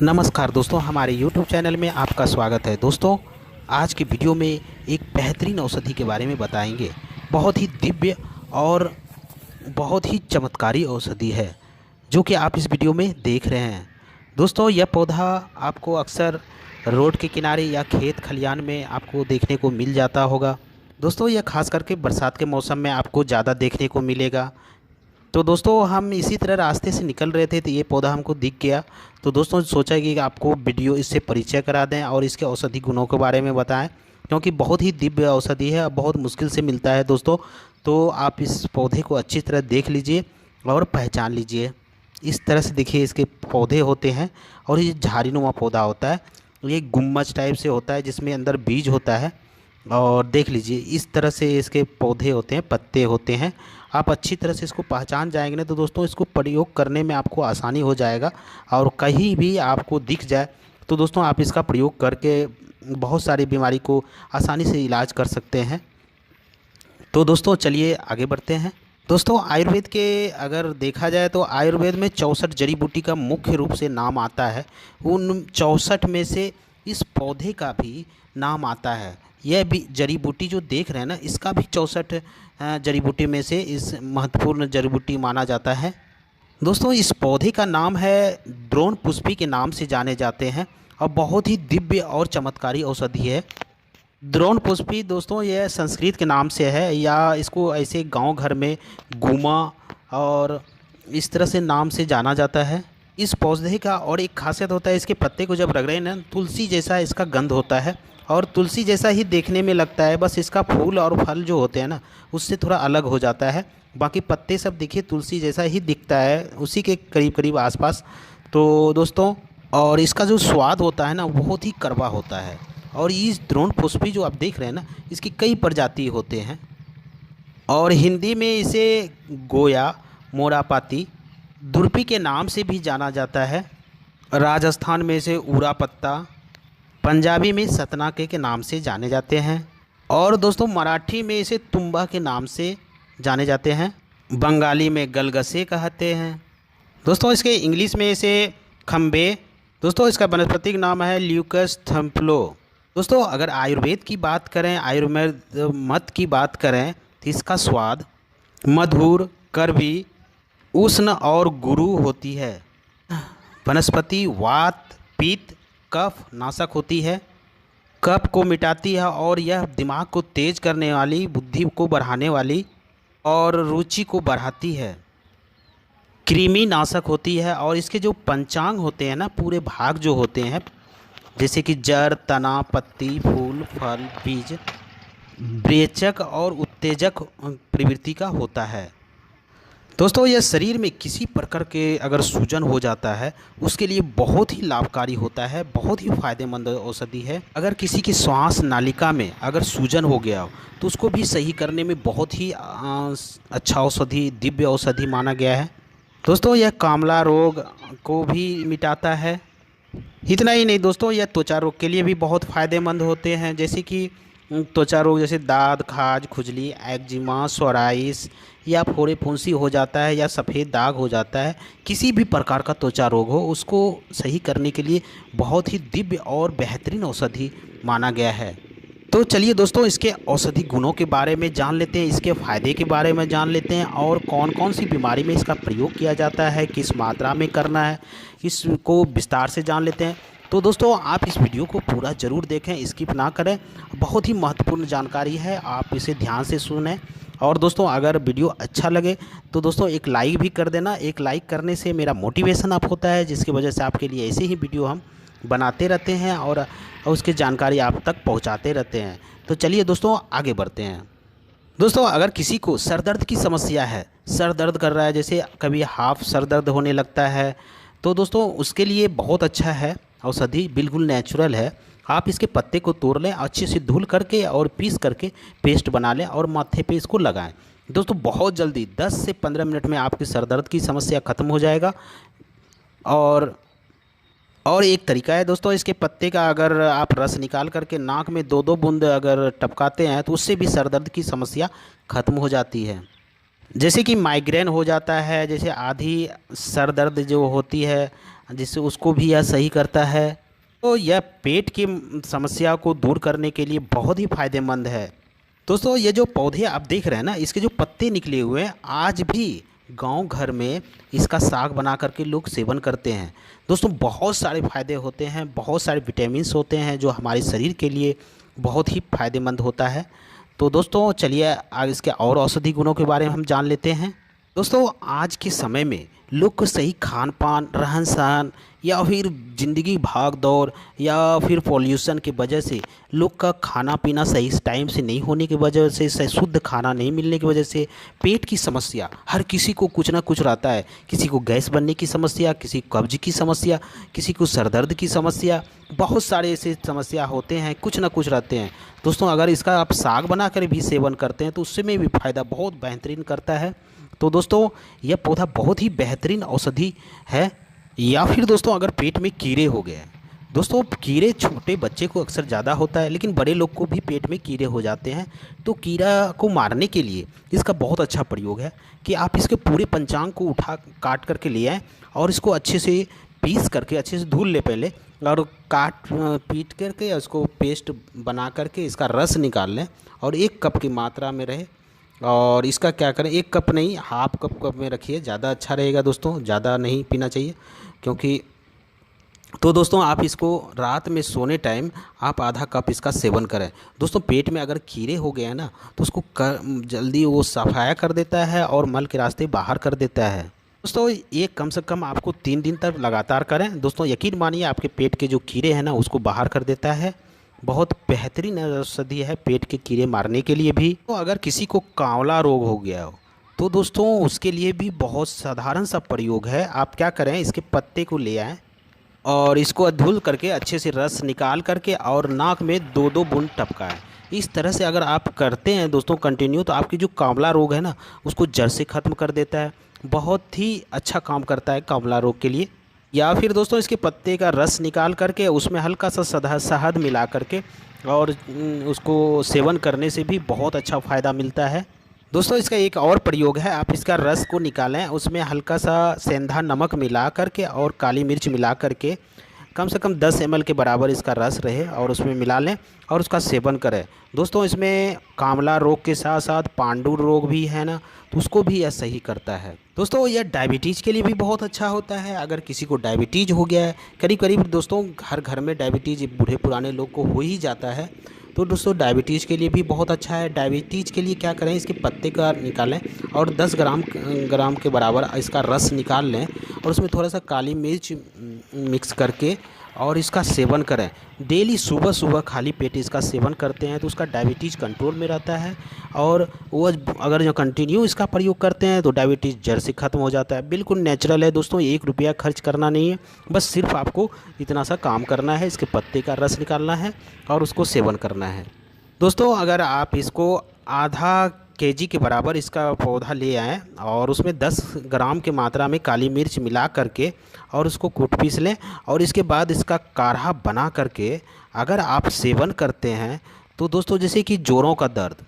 नमस्कार दोस्तों, हमारे YouTube चैनल में आपका स्वागत है। दोस्तों, आज की वीडियो में एक बेहतरीन औषधि के बारे में बताएंगे। बहुत ही दिव्य और बहुत ही चमत्कारी औषधि है जो कि आप इस वीडियो में देख रहे हैं। दोस्तों, यह पौधा आपको अक्सर रोड के किनारे या खेत खलियान में आपको देखने को मिल जाता होगा। दोस्तों, यह खास करके बरसात के मौसम में आपको ज़्यादा देखने को मिलेगा। तो दोस्तों, हम इसी तरह रास्ते से निकल रहे थे तो ये पौधा हमको दिख गया। तो दोस्तों, सोचा कि आपको वीडियो इससे परिचय करा दें और इसके औषधि गुणों के बारे में बताएं, क्योंकि बहुत ही दिव्य औषधि है और बहुत मुश्किल से मिलता है दोस्तों। तो आप इस पौधे को अच्छी तरह देख लीजिए और पहचान लीजिए। इस तरह से देखिए इसके पौधे होते हैं और ये झाड़ीनुमा पौधा होता है। ये गुम्मज टाइप से होता है जिसमें अंदर बीज होता है। और देख लीजिए इस तरह से इसके पौधे होते हैं, पत्ते होते हैं। आप अच्छी तरह से इसको पहचान जाएंगे ना तो दोस्तों इसको प्रयोग करने में आपको आसानी हो जाएगा। और कहीं भी आपको दिख जाए तो दोस्तों आप इसका प्रयोग करके बहुत सारी बीमारी को आसानी से इलाज कर सकते हैं। तो दोस्तों चलिए आगे बढ़ते हैं। दोस्तों, आयुर्वेद के अगर देखा जाए तो आयुर्वेद में 64 जड़ी बूटी का मुख्य रूप से नाम आता है। उन 64 में से इस पौधे का भी नाम आता है। यह भी जड़ी बूटी जो देख रहे हैं ना, इसका भी 64 जड़ी बूटी में से इस महत्वपूर्ण जड़ी बूटी माना जाता है। दोस्तों, इस पौधे का नाम है द्रोण पुष्पी के नाम से जाने जाते हैं और बहुत ही दिव्य और चमत्कारी औषधि है। द्रोण पुष्पी दोस्तों यह संस्कृत के नाम से है, या इसको ऐसे गांव घर में गुमा और इस तरह से नाम से जाना जाता है। इस पौधे का और एक खासियत होता है, इसके पत्ते को जब रगड़े ना तुलसी जैसा इसका गंध होता है और तुलसी जैसा ही देखने में लगता है। बस इसका फूल और फल जो होते हैं ना उससे थोड़ा अलग हो जाता है। बाकी पत्ते सब देखिए तुलसी जैसा ही दिखता है, उसी के करीब करीब आसपास। तो दोस्तों, और इसका जो स्वाद होता है ना बहुत ही कड़वा होता है। और इस द्रोण पुष्पी जो आप देख रहे हैं ना, इसकी कई प्रजाति होते हैं और हिंदी में इसे गोया, मोरापाती, दुर्पी के नाम से भी जाना जाता है। राजस्थान में इसे उरा पत्ता, पंजाबी में सतनाके के नाम से जाने जाते हैं और दोस्तों मराठी में इसे तुम्बा के नाम से जाने जाते हैं। बंगाली में गलगसे कहते हैं। दोस्तों, इसके इंग्लिश में इसे खम्बे। दोस्तों, इसका वनस्पतिक नाम है ल्यूकस थम्पलो। दोस्तों, अगर आयुर्वेद की बात करें, आयुर्वेद मत की बात करें तो इसका स्वाद मधुर, कड़वी, उष्ण और गुरु होती है। वनस्पति वात, पित्त, कफ नाशक होती है, कफ को मिटाती है और यह दिमाग को तेज करने वाली, बुद्धि को बढ़ाने वाली और रुचि को बढ़ाती है। कृमि नाशक होती है और इसके जो पंचांग होते हैं ना, पूरे भाग जो होते हैं जैसे कि जड़, तना, पत्ती, फूल, फल, बीज, रेचक और उत्तेजक प्रवृत्ति का होता है। दोस्तों, यह शरीर में किसी प्रकार के अगर सूजन हो जाता है उसके लिए बहुत ही लाभकारी होता है, बहुत ही फायदेमंद औषधि है। अगर किसी की श्वास नालिका में अगर सूजन हो गया हो तो उसको भी सही करने में बहुत ही अच्छा औषधि, दिव्य औषधि माना गया है। दोस्तों, यह कामला रोग को भी मिटाता है। इतना ही नहीं दोस्तों, यह त्वचा रोग के लिए भी बहुत फ़ायदेमंद होते हैं, जैसे कि त्वचा रोग जैसे दाद, खाज, खुजली, एक्जिमा, सोराइस या फोड़े फुंसी हो जाता है या सफ़ेद दाग हो जाता है। किसी भी प्रकार का त्वचा रोग हो उसको सही करने के लिए बहुत ही दिव्य और बेहतरीन औषधि माना गया है। तो चलिए दोस्तों, इसके औषधि गुणों के बारे में जान लेते हैं, इसके फ़ायदे के बारे में जान लेते हैं और कौन कौन सी बीमारी में इसका प्रयोग किया जाता है, किस मात्रा में करना है, इसको विस्तार से जान लेते हैं। तो दोस्तों, आप इस वीडियो को पूरा ज़रूर देखें, स्किप ना करें। बहुत ही महत्वपूर्ण जानकारी है, आप इसे ध्यान से सुनें। और दोस्तों, अगर वीडियो अच्छा लगे तो दोस्तों एक लाइक भी कर देना। एक लाइक करने से मेरा मोटिवेशन अप होता है, जिसकी वजह से आपके लिए ऐसे ही वीडियो हम बनाते रहते हैं और उसकी जानकारी आप तक पहुंचाते रहते हैं। तो चलिए दोस्तों आगे बढ़ते हैं। दोस्तों, अगर किसी को सर दर्द की समस्या है, सर दर्द कर रहा है, जैसे कभी हाफ सर दर्द होने लगता है, तो दोस्तों उसके लिए बहुत अच्छा है औषधि, बिल्कुल नेचुरल है। आप इसके पत्ते को तोड़ लें, अच्छे से धुल करके और पीस करके पेस्ट बना लें और माथे पे इसको लगाएं। दोस्तों, बहुत जल्दी 10 से 15 मिनट में आपकी सर दर्द की समस्या ख़त्म हो जाएगा। और एक तरीका है दोस्तों, इसके पत्ते का अगर आप रस निकाल करके नाक में 2-2 बूंद अगर टपकाते हैं तो उससे भी सर दर्द की समस्या ख़त्म हो जाती है। जैसे कि माइग्रेन हो जाता है, जैसे आधी सर दर्द जो होती है, जिससे उसको भी यह सही करता है। तो यह पेट की समस्या को दूर करने के लिए बहुत ही फायदेमंद है। दोस्तों ये जो पौधे आप देख रहे हैं ना, इसके जो पत्ते निकले हुए हैं, आज भी गांव घर में इसका साग बना करके लोग सेवन करते हैं। दोस्तों बहुत सारे फायदे होते हैं, बहुत सारे विटामिन्स होते हैं जो हमारे शरीर के लिए बहुत ही फायदेमंद होता है। तो दोस्तों चलिए आगे इसके और औषधि गुणों के बारे में हम जान लेते हैं। दोस्तों आज के समय में लोग को सही खान पान, रहन सहन या फिर ज़िंदगी भाग दौड़ या फिर पॉल्यूशन की वजह से लोग का खाना पीना सही टाइम से नहीं होने की वजह से, सही शुद्ध खाना नहीं मिलने की वजह से पेट की समस्या हर किसी को कुछ ना कुछ रहता है। किसी को गैस बनने की समस्या, किसी को कब्ज की समस्या, किसी को सर दर्द की समस्या, बहुत सारे ऐसे समस्या होते हैं, कुछ ना कुछ रहते हैं। दोस्तों अगर इसका आप साग बना कर भी सेवन करते हैं तो उससे में भी फ़ायदा बहुत बेहतरीन करता है। तो दोस्तों यह पौधा बहुत ही बेहतरीन औषधि है। या फिर दोस्तों अगर पेट में कीड़े हो गए, दोस्तों कीड़े छोटे बच्चे को अक्सर ज़्यादा होता है लेकिन बड़े लोग को भी पेट में कीड़े हो जाते हैं। तो कीड़ा को मारने के लिए इसका बहुत अच्छा प्रयोग है कि आप इसके पूरे पंचांग को उठा काट करके ले आएँ और इसको अच्छे से पीस करके अच्छे से धुल ले पहले, और पीट करके उसको पेस्ट बना करके इसका रस निकाल लें और 1 कप की मात्रा में रहे। और इसका क्या करें, 1 कप नहीं, हाफ कप में रखिए, ज़्यादा अच्छा रहेगा दोस्तों, ज़्यादा नहीं पीना चाहिए क्योंकि। तो दोस्तों आप इसको रात में सोने टाइम आप आधा कप इसका सेवन करें। दोस्तों पेट में अगर कीड़े हो गए हैं ना तो उसको जल्दी वो सफाया कर देता है और मल के रास्ते बाहर कर देता है। दोस्तों ये कम से कम आपको 3 दिन तक लगातार करें। दोस्तों यकीन मानिए आपके पेट के जो कीड़े हैं ना उसको बाहर कर देता है। बहुत बेहतरीन औषधि है पेट के कीड़े मारने के लिए भी। तो अगर किसी को कांवला रोग हो गया हो तो दोस्तों उसके लिए भी बहुत साधारण सा प्रयोग है। आप क्या करें, इसके पत्ते को ले आएँ और इसको धुल करके अच्छे से रस निकाल करके और नाक में 2-2 बूंद टपकाएं। इस तरह से अगर आप करते हैं दोस्तों कंटिन्यू, तो आपकी जो कांवला रोग है ना उसको जड़ से ख़त्म कर देता है। बहुत ही अच्छा काम करता है कांवला रोग के लिए। या फिर दोस्तों इसके पत्ते का रस निकाल करके उसमें हल्का सा शहद मिला करके और उसको सेवन करने से भी बहुत अच्छा फ़ायदा मिलता है। दोस्तों इसका एक और प्रयोग है, आप इसका रस को निकालें, उसमें हल्का सा सेंधा नमक मिला करके और काली मिर्च मिला करके कम से कम 10 ml के बराबर इसका रस रहे और उसमें मिला लें और उसका सेवन करें। दोस्तों इसमें कांवला रोग के साथ साथ पांडु रोग भी है ना, तो उसको भी यह सही करता है। दोस्तों यह डायबिटीज़ के लिए भी बहुत अच्छा होता है। अगर किसी को डायबिटीज़ हो गया है, करीब करीब दोस्तों हर घर में डायबिटीज़ बूढ़े पुराने लोग को हो ही जाता है, तो दोस्तों डायबिटीज़ के लिए भी बहुत अच्छा है। डायबिटीज़ के लिए क्या करें, इसके पत्ते का निकालें और 10 ग्राम के बराबर इसका रस निकाल लें और उसमें थोड़ा सा काली मिर्च मिक्स करके और इसका सेवन करें। डेली सुबह सुबह खाली पेट इसका सेवन करते हैं तो उसका डायबिटीज़ कंट्रोल में रहता है। और वो अगर जो कंटिन्यू इसका प्रयोग करते हैं तो डायबिटीज़ जड़ से ख़त्म हो जाता है। बिल्कुल नेचुरल है दोस्तों, 1 रुपया खर्च करना नहीं है, बस सिर्फ आपको इतना सा काम करना है, इसके पत्ते का रस निकालना है और उसको सेवन करना है। दोस्तों अगर आप इसको आधा केजी के बराबर इसका पौधा ले आएँ और उसमें 10 ग्राम की मात्रा में काली मिर्च मिला करके और उसको कूट पीस लें और इसके बाद इसका काढ़ा बना करके अगर आप सेवन करते हैं तो दोस्तों जैसे कि जोड़ों का दर्द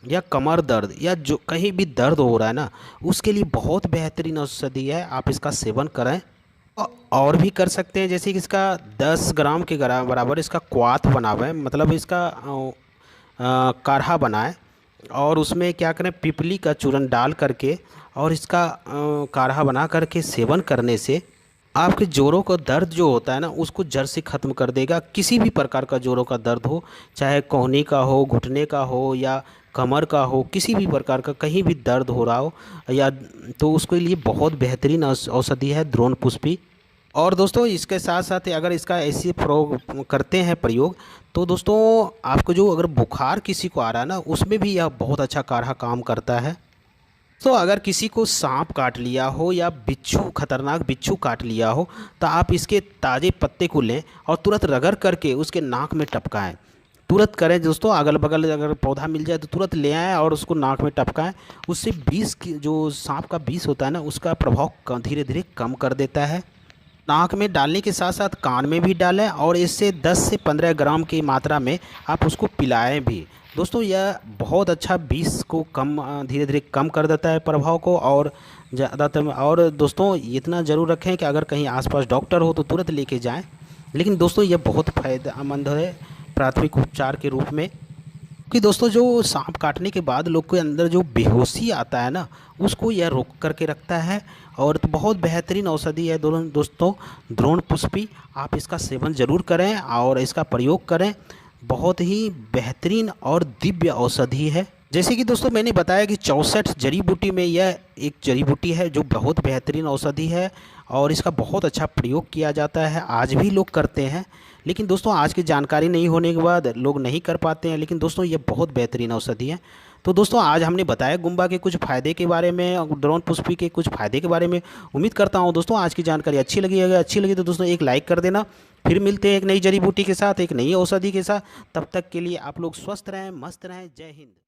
या कमर दर्द या जो कहीं भी दर्द हो रहा है ना, उसके लिए बहुत बेहतरीन औषधि है। आप इसका सेवन करें और भी कर सकते हैं, जैसे कि इसका 10 ग्राम के बराबर इसका क्वाथ बनावें, मतलब इसका काढ़ा बनाएं और उसमें क्या करें, पिपली का चूरन डाल करके और इसका काढ़ा बना करके सेवन करने से आपके जोड़ों का दर्द जो होता है ना उसको जड़ से ख़त्म कर देगा। किसी भी प्रकार का जोड़ों का दर्द हो, चाहे कोहनी का हो, घुटने का हो या कमर का हो, किसी भी प्रकार का कहीं भी दर्द हो रहा हो या, तो उसके लिए बहुत बेहतरीन औषधि है द्रोण पुष्पी। और दोस्तों इसके साथ साथ अगर इसका ऐसे प्रयोग करते हैं प्रयोग, तो दोस्तों आपको जो अगर बुखार किसी को आ रहा है ना उसमें भी यह बहुत अच्छा काढ़ा काम करता है। तो अगर किसी को सांप काट लिया हो या बिच्छू, खतरनाक बिच्छू काट लिया हो, तो आप इसके ताज़े पत्ते को लें और तुरंत रगड़ करके उसके नाक में टपकाएं। तुरंत करें दोस्तों, अगल बगल अगर पौधा मिल जाए तो तुरंत ले आएँ और उसको नाक में टपकाएं। उससे विष की, जो सांप का विष होता है ना, उसका प्रभाव धीरे धीरे कम कर देता है। नाक में डालने के साथ साथ कान में भी डालें और इससे 10 से 15 ग्राम की मात्रा में आप उसको पिलाएं भी। दोस्तों यह बहुत अच्छा विष को कम धीरे धीरे कम कर देता है प्रभाव को। और ज़्यादातर और दोस्तों इतना ज़रूर रखें कि अगर कहीं आसपास डॉक्टर हो तो तुरंत लेके जाएं। लेकिन दोस्तों यह बहुत फ़ायदेमंद है प्राथमिक उपचार के रूप में, कि दोस्तों जो सांप काटने के बाद लोग के अंदर जो बेहोशी आता है ना, उसको यह रोक करके रखता है। और तो बहुत बेहतरीन औषधि है दोस्तों द्रोण पुष्पी। आप इसका सेवन ज़रूर करें और इसका प्रयोग करें। बहुत ही बेहतरीन और दिव्य औषधि है। जैसे कि दोस्तों मैंने बताया कि 64 जड़ी बूटी में यह एक जड़ी बूटी है जो बहुत बेहतरीन औषधि है और इसका बहुत अच्छा प्रयोग किया जाता है, आज भी लोग करते हैं। लेकिन दोस्तों आज की जानकारी नहीं होने के बाद लोग नहीं कर पाते हैं। लेकिन दोस्तों ये बहुत बेहतरीन औषधि है। तो दोस्तों आज हमने बताया गुम्बा के कुछ फ़ायदे के बारे में और द्रोण पुष्पी के कुछ फ़ायदे के बारे में। उम्मीद करता हूँ दोस्तों आज की जानकारी अच्छी लगी। अगर अच्छी लगी तो दोस्तों एक लाइक कर देना। फिर मिलते हैं एक नई जड़ी बूटी के साथ, एक नई औषधि के साथ। तब तक के लिए आप लोग स्वस्थ रहें, मस्त रहें। जय हिंद।